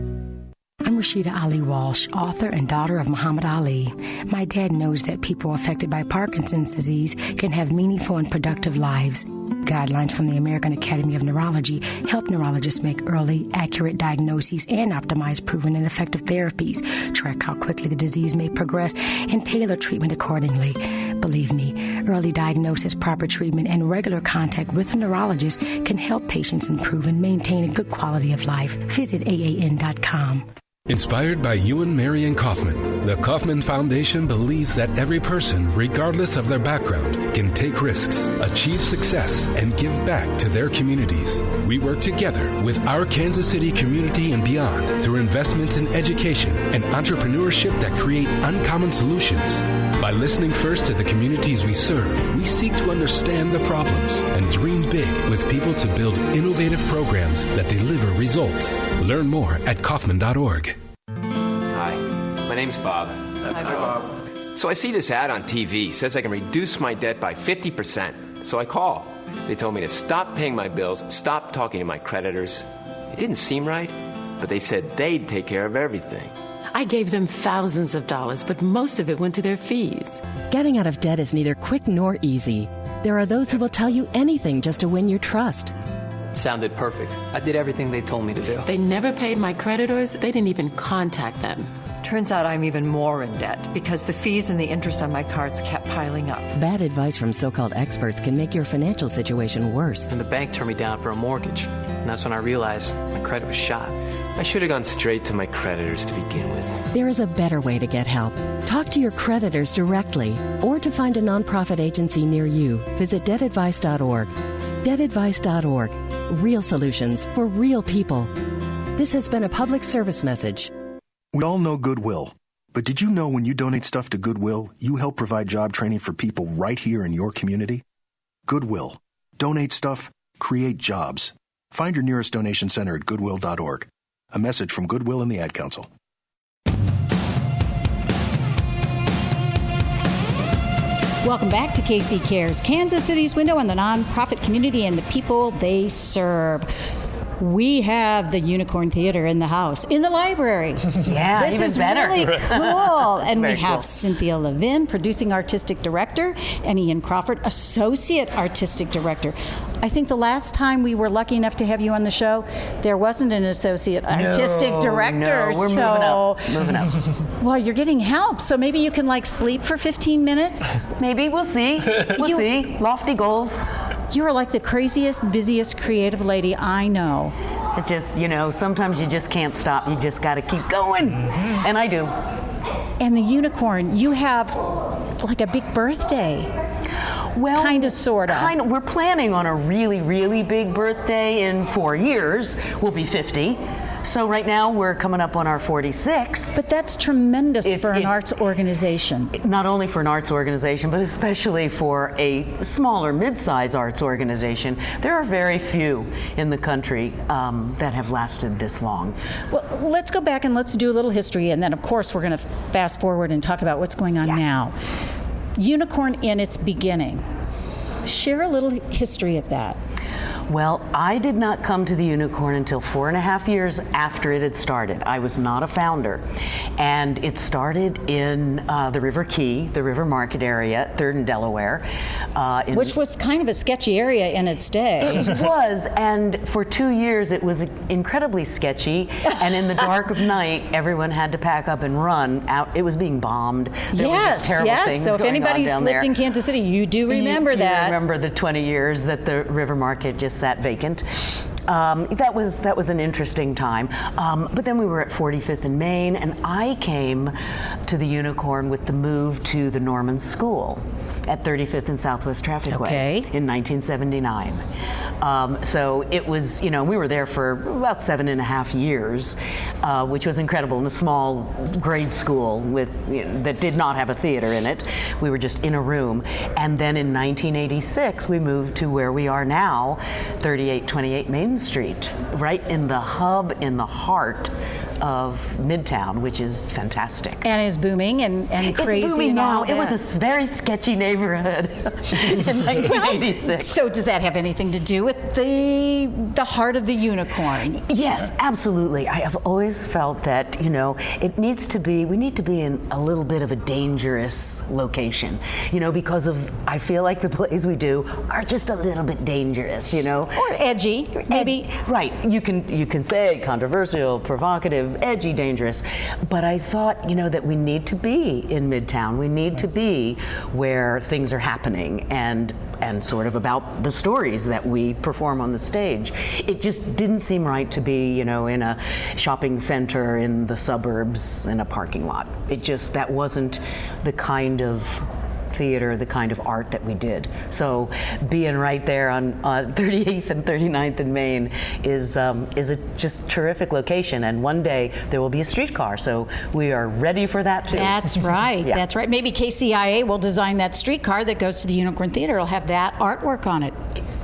I'm Rashida Ali Walsh, author and daughter of Muhammad Ali. My dad knows that people affected by Parkinson's disease can have meaningful and productive lives. Guidelines from the American Academy of Neurology help neurologists make early, accurate diagnoses and optimize proven and effective therapies, track how quickly the disease may progress, and tailor treatment accordingly. Believe me, early diagnosis, proper treatment, and regular contact with a neurologist can help patients improve and maintain a good quality of life. Visit AAN.com. Inspired by Ewing Marion Kaufman, the Kaufman Foundation believes that every person, regardless of their background, can take risks, achieve success, and give back to their communities. We work together with our Kansas City community and beyond through investments in education and entrepreneurship that create uncommon solutions. By listening first to the communities we serve, we seek to understand the problems and dream big with people to build innovative programs that deliver results. Learn more at Kaufman.org. Hi, my name's Bob. Hi, Bob. So I see this ad on TV. Says I can reduce my debt by 50%. So I call. They told me to stop paying my bills, stop talking to my creditors. It didn't seem right, but they said they'd take care of everything. I I gave them thousands of dollars, but most of it went to their fees. Getting out of debt is neither quick nor easy. There are those who will tell you anything just to win your trust. Sounded perfect. I did everything they told me to do. They never paid my creditors. They didn't even contact them. Turns out I'm even more in debt because the fees and the interest on my cards kept piling up. Bad advice from so-called experts can make your financial situation worse. And the bank turned me down for a mortgage. And that's when I realized my credit was shot. I should have gone straight to my creditors to begin with. There is a better way to get help. Talk to your creditors directly, or to find a nonprofit agency near you, visit debtadvice.org. Debtadvice.org. Real solutions for real people. This has been a public service message. We all know Goodwill, but did you know when you donate stuff to Goodwill, you help provide job training for people right here in your community? Goodwill. Donate stuff, create jobs. Find your nearest donation center at goodwill.org. A message from Goodwill and the Ad Council. Welcome back to KC Cares, Kansas City's window on the nonprofit community and the people they serve. We have the Unicorn Theater in the house, in the library. Yeah, this even is better. really cool. And we very have cool. Cynthia Levin, producing artistic director, and Ian Crawford, associate artistic director. I think the last time we were lucky enough to have you on the show, there wasn't an associate artistic director. No, we're moving up. Well, you're getting help, so maybe you can sleep for 15 minutes. Maybe, we'll see. We'll see. Lofty goals. You're like the craziest, busiest creative lady I know. It just, sometimes you just can't stop. You just got to keep going. Mm-hmm. And I do. And the Unicorn, you have like a big birthday. Well, kind of, sort of. We're planning on a really, really big birthday in 4 years. We'll be 50. So right now we're coming up on our 46th. But that's tremendous for an arts organization. Not only for an arts organization, but especially for a smaller, mid-size arts organization. There are very few in the country that have lasted this long. Well, let's go back and let's do a little history, and then of course we're going to fast forward and talk about what's going on now. Unicorn in its beginning. Share a little history of that. Well, I did not come to the Unicorn until 4.5 years after it had started. I was not a founder. And it started in the River Key, the River Market area, 3rd and Delaware. Which was kind of a sketchy area in its day. It was, and for 2 years it was incredibly sketchy. And in the dark of night, everyone had to pack up and run out. It was being bombed. There were just terrible things So if going anybody's on down lived there. in Kansas City, you do remember that. You remember the 20 years that the River Market just sat vacant. That was an interesting time. But then we were at 45th and Main, and I came to the Unicorn with the move to the Norman School at 35th and Southwest Traffic Way in 1979. So it was, we were there for about 7.5 years, which was incredible, in a small grade school that did not have a theater in it. We were just in a room. And then in 1986, we moved to where we are now, 3828 Main Street, right in the hub, in the heart of Midtown, which is fantastic. And is booming and crazy. It's booming now. It was a very sketchy neighborhood in 1986. So does that have anything to do with the heart of the Unicorn? Yes, absolutely. I have always felt that, we need to be in a little bit of a dangerous location, because I feel like the plays we do are just a little bit dangerous, Or edgy, maybe. Right. You can say controversial, provocative, edgy, dangerous. But I thought, that we need to be in Midtown. We need to be where things are happening and sort of about the stories that we perform on the stage. It just didn't seem right to be, in a shopping center in the suburbs in a parking lot. That wasn't the kind of theater, the kind of art that we did. So being right there on 38th and 39th and Main is a just terrific location. And one day there will be a streetcar, so we are ready for that too. That's right. Yeah. That's right. Maybe KCIA will design that streetcar that goes to the Unicorn Theater. It'll have that artwork on it.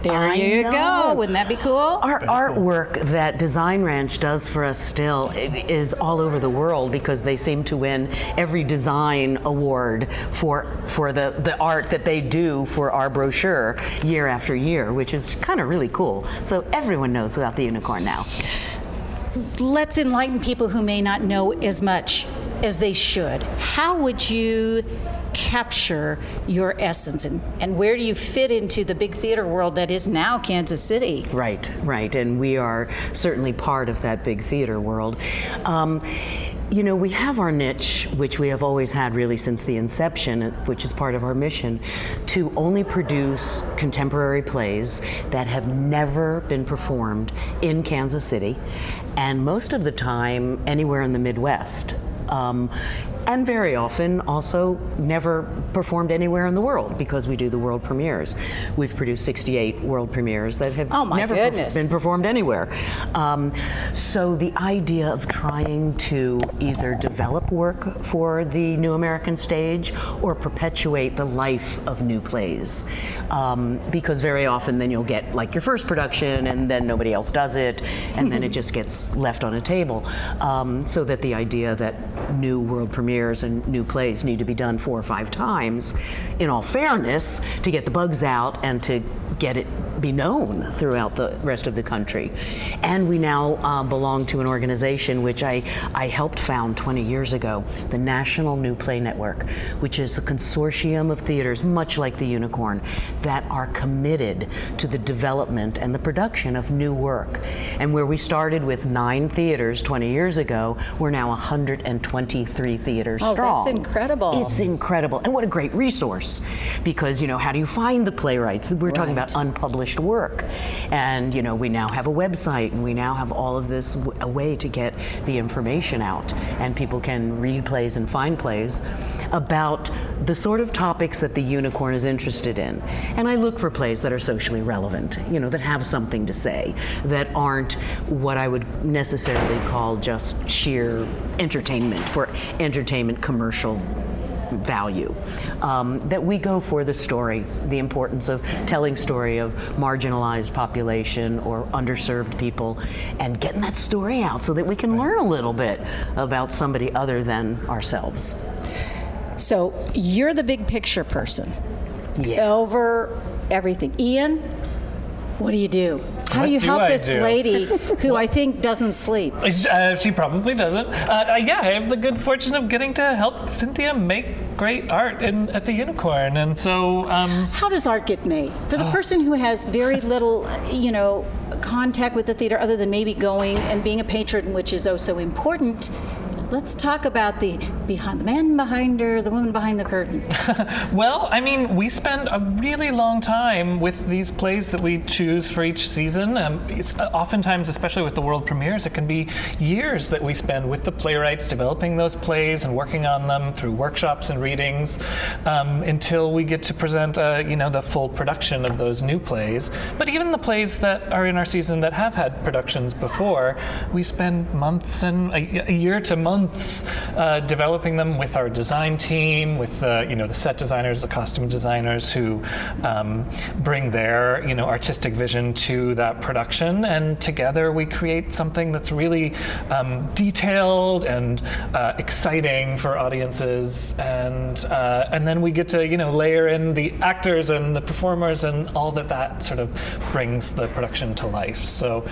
There you go. Wouldn't that be cool? Our artwork that Design Ranch does for us still is all over the world because they seem to win every design award for the art that they do for our brochure year after year, which is kind of really cool. So everyone knows about the Unicorn now. Let's enlighten people who may not know as much. as they should. How would you capture your essence, and where do you fit into the big theater world that is now Kansas City? Right, and we are certainly part of that big theater world. You know, we have our niche, which we have always had really since the inception, which is part of our mission, to only produce contemporary plays that have never been performed in Kansas City, and most of the time anywhere in the Midwest. And very often also never performed anywhere in the world, because we do the world premieres. We've produced 68 world premieres that have never been performed anywhere. So the idea of trying to either develop work for the New American Stage or perpetuate the life of new plays. Because very often then you'll get like your first production and then nobody else does it, and then it just gets left on a table. So that the idea that new world premieres and new plays need to be done 4 or 5 times, in all fairness, to get the bugs out and to get it be known throughout the rest of the country. And we now belong to an organization which I helped found 20 years ago, the National New Play Network, which is a consortium of theaters, much like the Unicorn, that are committed to the development and the production of new work. And where we started with 9 theaters 20 years ago, we're now 123 theaters strong. Oh, that's incredible. It's incredible. And what a great resource, because, you know, how do you find the playwrights? We're talking about unpublished work, and you know, we now have a website, and we now have all of this, a way to get the information out, and people can read plays and find plays about the sort of topics that the Unicorn is interested in. And I look for plays that are socially relevant, you know, that have something to say, that aren't what I would necessarily call just sheer entertainment for entertainment commercial value. That we go for the story, the importance of telling story of marginalized population or underserved people, and getting that story out so that we can learn a little bit about somebody other than ourselves. So you're the big picture person over everything. Ian, what do you do? How do you help this lady who I think doesn't sleep? She probably doesn't. Yeah, I have the good fortune of getting to help Cynthia make great art at the Unicorn, and so. How does art get made? For the person who has very little, you know, contact with the theater, other than maybe going and being a patron, which is oh so important. Let's talk about the man behind her, the woman behind the curtain. Well, I mean, we spend a really long time with these plays that we choose for each season. It's oftentimes, especially with the world premieres, it can be years that we spend with the playwrights developing those plays and working on them through workshops and readings until we get to present, you know, the full production of those new plays. But even the plays that are in our season that have had productions before, we spend months and a year to months developing them with our design team, with you know, the set designers, the costume designers who bring their, you know, artistic vision to that production, and together we create something that's really detailed and exciting for audiences, and then we get to, you know, layer in the actors and the performers and all that sort of brings the production to life. So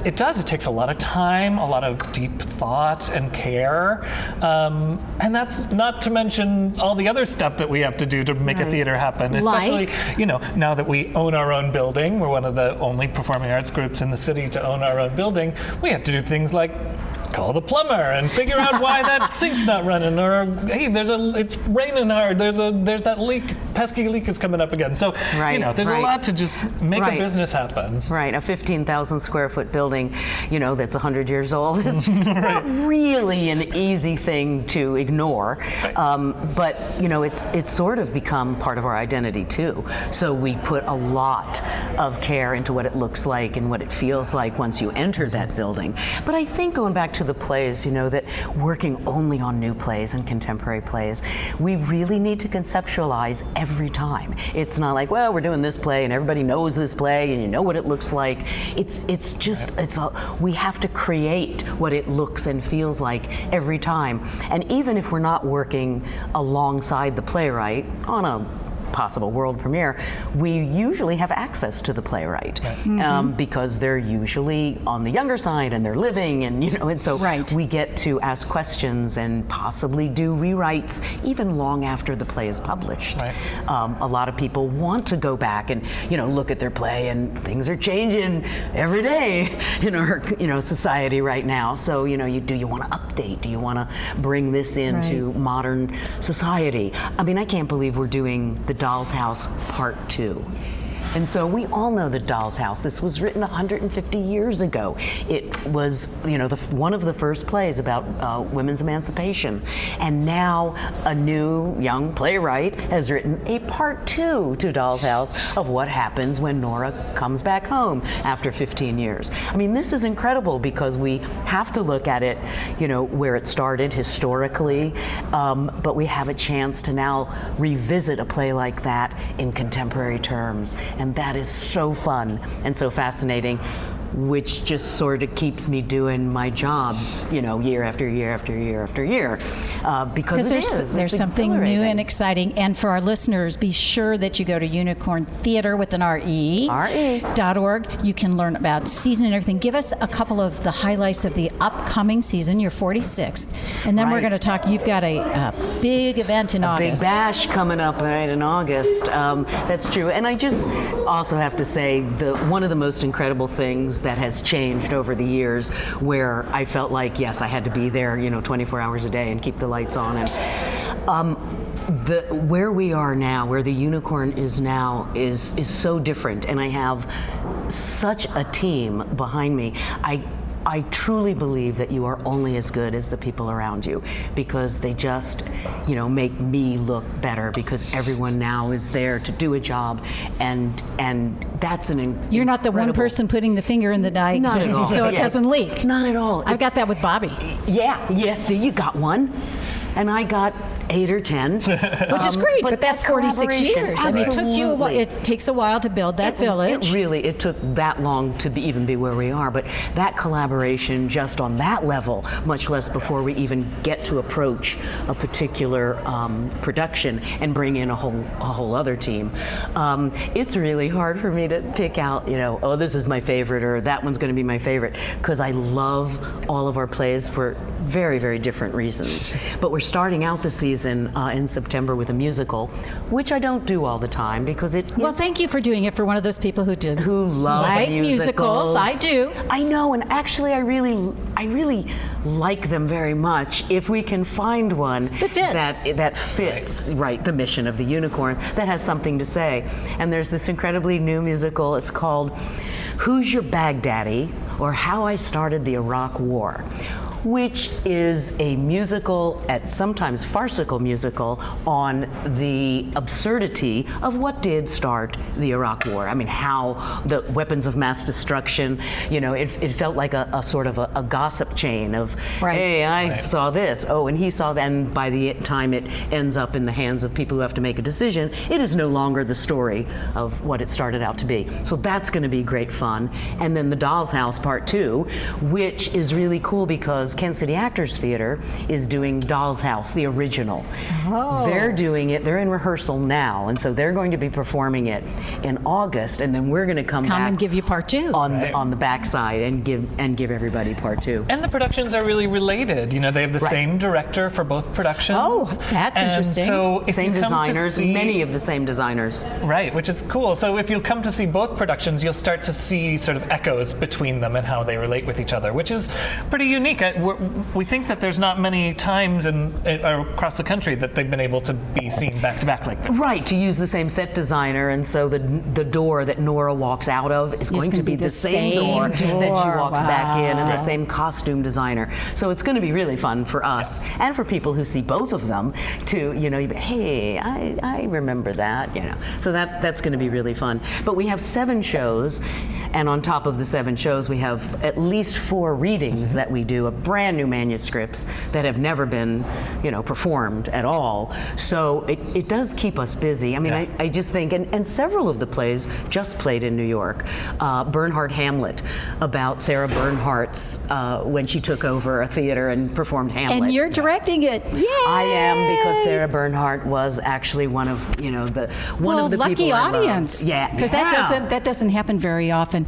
it takes a lot of time, a lot of deep thought and care, and that's not to mention all the other stuff that we have to do to make a theater happen. Especially, you know, now that we own our own building, we're one of the only performing arts groups in the city to own our own building. We have to do things like call the plumber and figure out why that sink's not running, or hey, it's raining hard, there's that leak, pesky leak is coming up again. So you know, there's a lot to just make a business happen. Right, a 15,000 square foot building, you know, that's 100 years old is not really an easy thing to ignore. But you know, it's sort of become part of our identity too. So we put a lot of care into what it looks like and what it feels like once you enter that building. But I think going back to the plays, you know, that working only on new plays and contemporary plays, we really need to conceptualize every time. It's not like, well, we're doing this play and everybody knows this play and you know what it looks like. We have to create what it looks and feels like every time. And even if we're not working alongside the playwright on a possible world premiere, we usually have access to the playwright because they're usually on the younger side and they're living, and so we get to ask questions and possibly do rewrites even long after the play is published. A lot of people want to go back and look at their play, and things are changing every day in our society right now. So do you want to update? Do you want to bring this into modern society? I mean, I can't believe we're doing The Doll's House Part 2. And so we all know The Doll's House. This was written 150 years ago. It was, one of the first plays about women's emancipation. And now a new young playwright has written a part 2 to Doll's House of what happens when Nora comes back home after 15 years. I mean, this is incredible because we have to look at it, where it started historically, but we have a chance to now revisit a play like that in contemporary terms. And that is so fun and so fascinating, which just sort of keeps me doing my job, year after year after year after year, because there's something new and exciting. And for our listeners, be sure that you go to Unicorn Theater with an RE.org. You can learn about season and everything. Give us a couple of the highlights of the upcoming season, your 46th, and then we're going to talk. You've got a big event in August. Big bash coming up in August. That's true. And I just also have to say one of the most incredible things that has changed over the years, where I felt like, yes, I had to be there, 24 hours a day and keep the lights on. And where we are now, where the Unicorn is now, is so different. And I have such a team behind me. I truly believe that you are only as good as the people around you, because they just, make me look better, because everyone now is there to do a job, and that's You're not the one person putting the finger in the dike, not at all. so it doesn't leak. Not at all. I've got that with Bobby. Yeah. See, you got one, and I got 8 or 10, which is great. But that's 46 years. Absolutely. I mean, it took you. It takes a while to build that village. It took that long to even be where we are. But that collaboration, just on that level, much less before we even get to approach a particular production and bring in a whole other team. It's really hard for me to pick out, this is my favorite or that one's going to be my favorite, because I love all of our plays for very, very different reasons. But we're starting out the season in September with a musical, which I don't do all the time because Well, thank you for doing it for one of those people who love musicals. I do. I know, and actually, I really like them very much. If we can find one that fits the mission of the Unicorn, that has something to say. And there's this incredibly new musical. It's called "Who's Your Baghdaddy?" or "How I Started the Iraq War," which is a musical, sometimes farcical musical, on the absurdity of what did start the Iraq War. I mean, how the weapons of mass destruction, it felt like a sort of a gossip chain of, hey, I saw this, and he saw that, and by the time it ends up in the hands of people who have to make a decision, it is no longer the story of what it started out to be. So that's going to be great fun. And then The Doll's House Part 2, which is really cool because Kansas City Actors Theater is doing Doll's House, the original. They're doing it, they're in rehearsal now, and so they're going to be performing it in August, and then we're going to come back and give you part 2 on the backside and give everybody part 2. And the productions are really related. They have the same director for both productions. Oh, that's interesting. So same designers, many of the same designers. Right, which is cool. So if you'll come to see both productions, you'll start to see sort of echoes between them and how they relate with each other, which is pretty unique. We think that there's not many times across the country that they've been able to be seen back to back like this. Right, to use the same set designer, and so the door that Nora walks out of is going to be the same door that she walks back in, and the same costume designer. So it's going to be really fun for us and for people who see both of them to, hey, I remember that, So that's going to be really fun. But we have 7 shows, and on top of the 7 shows, we have at least 4 readings that we do brand new manuscripts that have never been, performed at all. So it does keep us busy. I mean, I just think, and several of the plays just played in New York. Bernhardt Hamlet, about Sarah Bernhardt's when she took over a theater and performed Hamlet. And you're directing it. Yay! I am, because Sarah Bernhardt was actually one of the lucky people I audience. loved. Yeah, because that doesn't happen very often.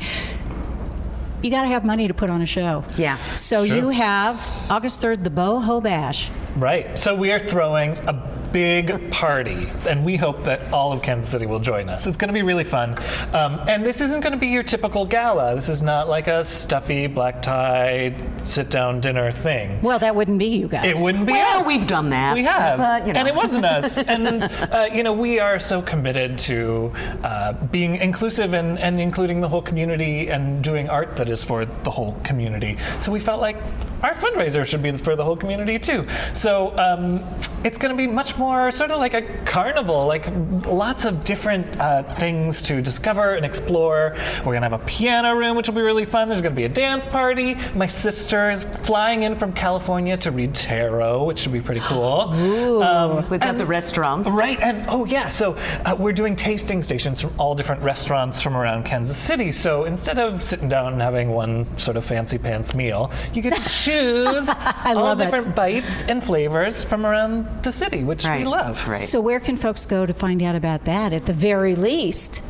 You got to have money to put on a show. Yeah. So you have August 3rd, the Boho Bash. Right. So we are throwing a big party, and we hope that all of Kansas City will join us. It's going to be really fun. And this isn't going to be your typical gala. This is not like a stuffy black tie sit-down dinner thing. Well, that wouldn't be you guys. It wouldn't be us. Well, we've done that. We have. But, And it wasn't us. And, we are so committed to being inclusive and including the whole community and doing art that is for the whole community. So we felt like our fundraiser should be for the whole community too. So it's going to be much more sort of like a carnival, like lots of different things to discover and explore. We're going to have a piano room, which will be really fun. There's going to be a dance party. My sister's flying in from California to read tarot, which should be pretty cool. Ooh, we've got the restaurants. Right, and so we're doing tasting stations from all different restaurants from around Kansas City. So instead of sitting down and having one sort of fancy pants meal, you get to choose all different bites and flavors from around the city, which we love. Right. So where can folks go to find out about that? At the very least,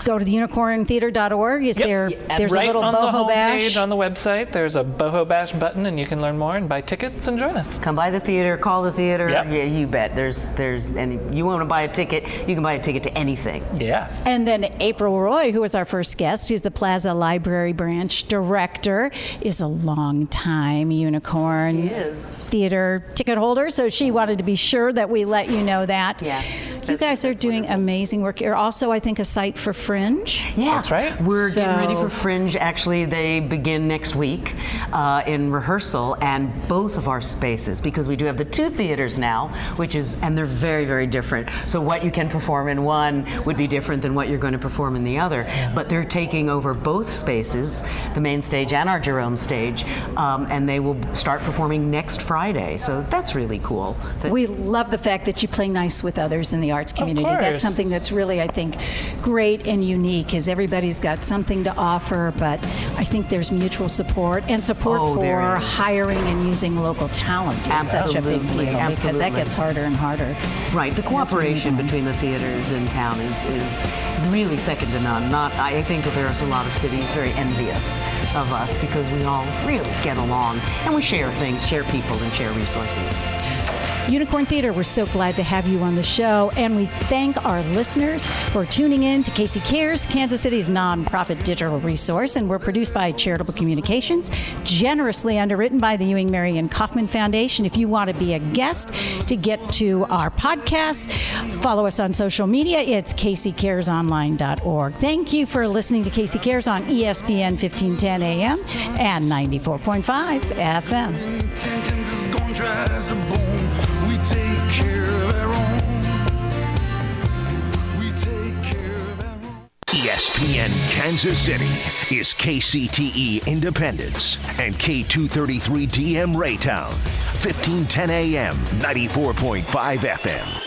go to the unicorntheater.org. There's right a little on Boho the Bash homepage on the website. There's a Boho Bash button, and you can learn more and buy tickets and join us. Come by the theater, call the theater. Yep. Yeah, you bet. And you want to buy a ticket, you can buy a ticket to anything. Yeah. And then April Roy, who was our first guest, who's the Plaza Library Branch Director, is a long-time Unicorn Theater ticket holder, so she wanted to be sure that we let you know that. Yeah. You guys are doing amazing work. You're also, I think, a site for Fringe. Yeah, that's right. We're getting ready for Fringe. Actually, they begin next week in rehearsal, and both of our spaces, because we do have the two theaters now, and they're very, very different. So what you can perform in one would be different than what you're going to perform in the other. Yeah. But they're taking over both spaces, the main stage and our Jerome stage, and they will start performing next Friday. So that's really cool. We love the fact that you play nice with others in the arts community. That's something that's really, I think, great and unique, is everybody's got something to offer, but I think there's mutual support and support for hiring and using local talent is such a big deal, because that gets harder and harder. Right. The cooperation between the theaters in town is really second to none. I think there's a lot of cities very envious of us because we all really get along and we share things, share people, and share resources. Unicorn Theater, we're so glad to have you on the show, and we thank our listeners for tuning in to Casey Cares, Kansas City's nonprofit digital resource, and we're produced by Charitable Communications, generously underwritten by the Ewing Marion Kauffman Foundation. If you want to be a guest to get to our podcast, follow us on social media. It's CaseyCaresOnline.org. Thank you for listening to Casey Cares on ESPN 1510 AM and 94.5 FM. We take care of our own. We take care of our own. ESPN Kansas City is KCTE Independence and K233 DM Raytown, 1510 AM, 94.5 FM.